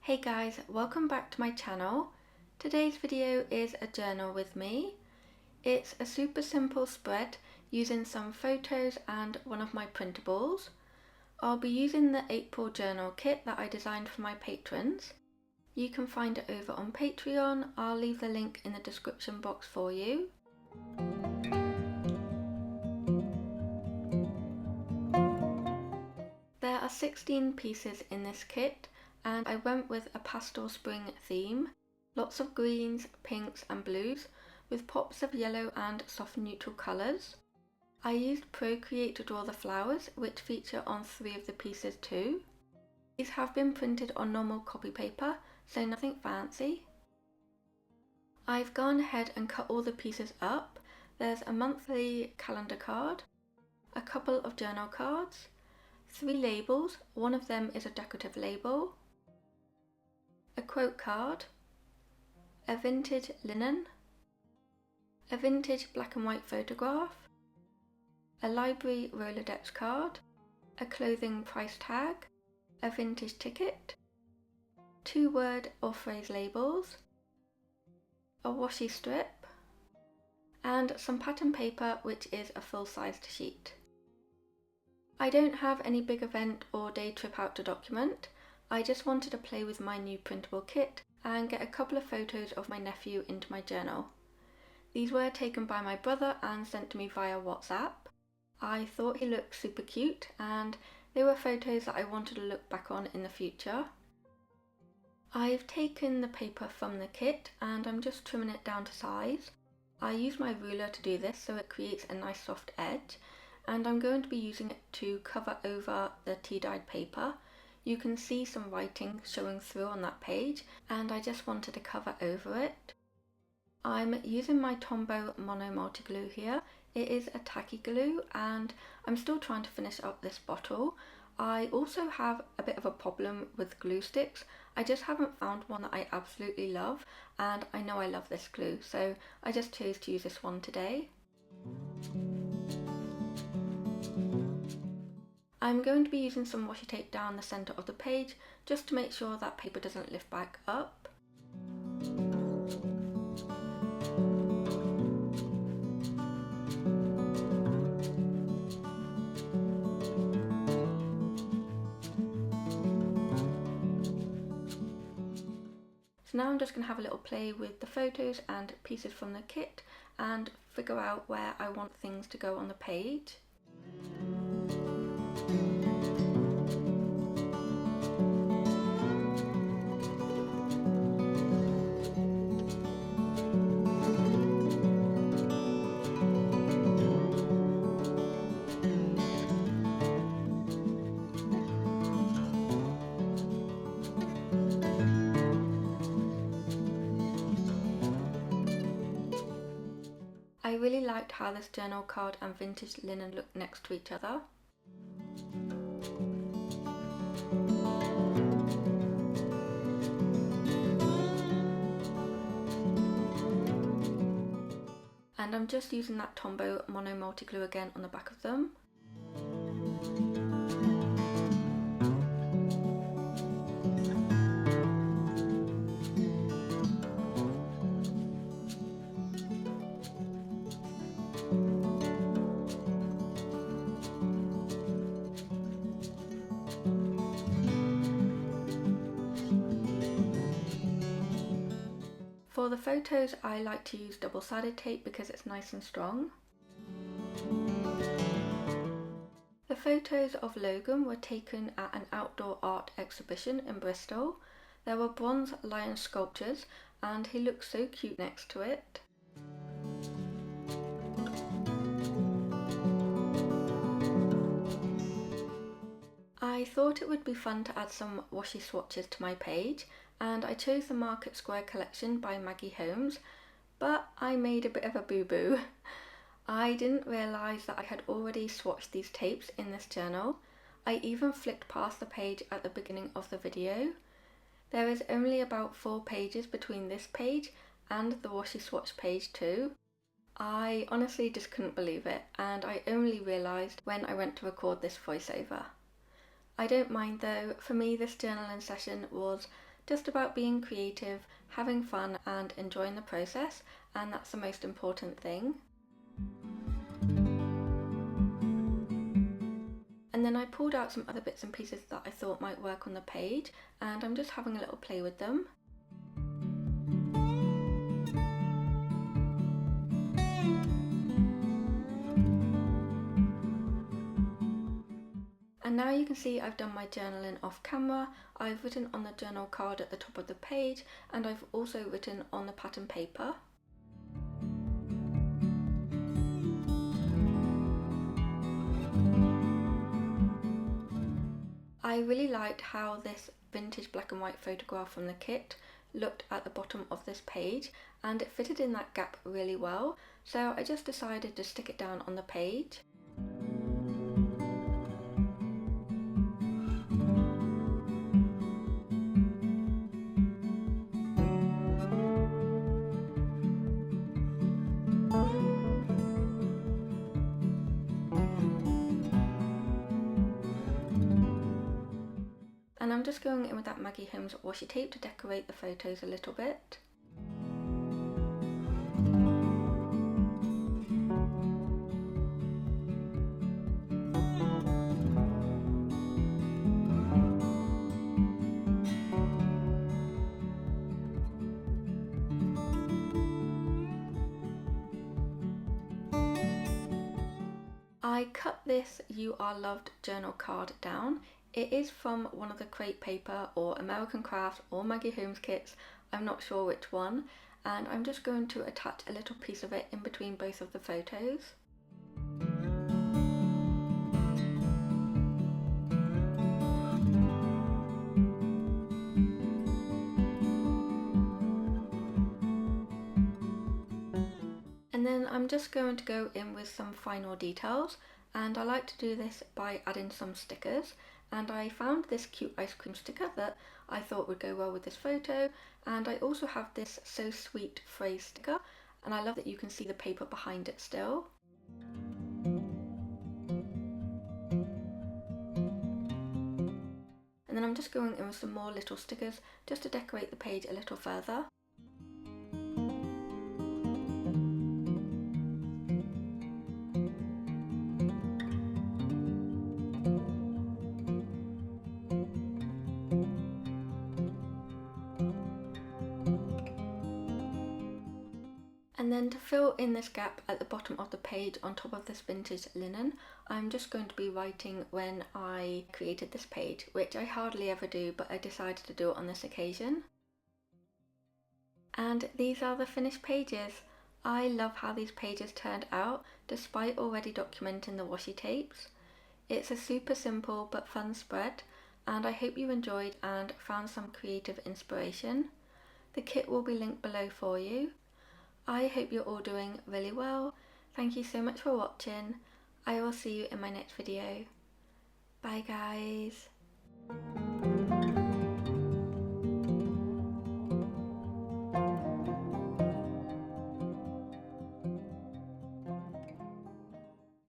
Hey guys, welcome back to my channel. Today's video is a journal with me. It's a super simple spread using some photos and one of my printables. I'll be using the April journal kit that I designed for my patrons. You can find it over on Patreon. I'll leave the link in the description box for you. There are 16 pieces in this kit, and I went with a pastel spring theme, lots of greens, pinks and blues, with pops of yellow and soft neutral colours. I used Procreate to draw the flowers, which feature on 3 of the pieces too. These have been printed on normal copy paper, so nothing fancy. I've gone ahead and cut all the pieces up. There's a monthly calendar card, a couple of journal cards, 3 labels, one of them is a decorative label, a quote card, a vintage linen, a vintage black and white photograph, a library Rolodex card, a clothing price tag, a vintage ticket, 2 word or phrase labels, a washi strip, and some pattern paper, which is a full-sized sheet. I don't have any big event or day trip out to document. I just wanted to play with my new printable kit and get a couple of photos of my nephew into my journal. These were taken by my brother and sent to me via WhatsApp. I thought he looked super cute and they were photos that I wanted to look back on in the future. I've taken the paper from the kit and I'm just trimming it down to size. I use my ruler to do this so it creates a nice soft edge, and I'm going to be using it to cover over the tea-dyed paper. You can see some writing showing through on that page and I just wanted to cover over it. I'm using my Tombow Mono Multi Glue here. It is a tacky glue and I'm still trying to finish up this bottle. I also have a bit of a problem with glue sticks. I just haven't found one that I absolutely love, and I know I love this glue, so I just chose to use this one today. I'm going to be using some washi tape down the centre of the page just to make sure that paper doesn't lift back up. So now I'm just going to have a little play with the photos and pieces from the kit and figure out where I want things to go on the page. I really liked how this journal card and vintage linen looked next to each other. And I'm just using that Tombow Mono Multi Glue again on the back of them. For the photos, I like to use double-sided tape because it's nice and strong. The photos of Logan were taken at an outdoor art exhibition in Bristol. There were bronze lion sculptures and he looked so cute next to it. I thought it would be fun to add some washi swatches to my page, and I chose the Market Square collection by Maggie Holmes, but I made a bit of a boo-boo. I didn't realise that I had already swatched these tapes in this journal. I even flicked past the page at the beginning of the video. There is only about 4 pages between this page and the washi swatch page too. I honestly just couldn't believe it, and I only realised when I went to record this voiceover. I don't mind though. For me, this journaling session was just about being creative, having fun and enjoying the process, and that's the most important thing. And then I pulled out some other bits and pieces that I thought might work on the page, and I'm just having a little play with them. And now you can see I've done my journaling off camera. I've written on the journal card at the top of the page, and I've also written on the pattern paper. I really liked how this vintage black and white photograph from the kit looked at the bottom of this page, and it fitted in that gap really well, so I just decided to stick it down on the page. And I'm just going in with that Maggie Holmes washi tape to decorate the photos a little bit. I cut this You Are Loved journal card down. It is from one of the Crate Paper or American Craft or Maggie Holmes kits, I'm not sure which one, and I'm just going to attach a little piece of it in between both of the photos. And then I'm just going to go in with some final details, and I like to do this by adding some stickers, and I found this cute ice cream sticker that I thought would go well with this photo, and I also have this So Sweet phrase sticker, and I love that you can see the paper behind it still. And then I'm just going in with some more little stickers just to decorate the page a little further. And then to fill in this gap at the bottom of the page on top of this vintage linen, I'm just going to be writing when I created this page, which I hardly ever do, but I decided to do it on this occasion. And these are the finished pages. I love how these pages turned out, despite already documenting the washi tapes. It's a super simple but fun spread, and I hope you enjoyed and found some creative inspiration. The kit will be linked below for you. I hope you're all doing really well. Thank you so much for watching. I will see you in my next video. Bye guys.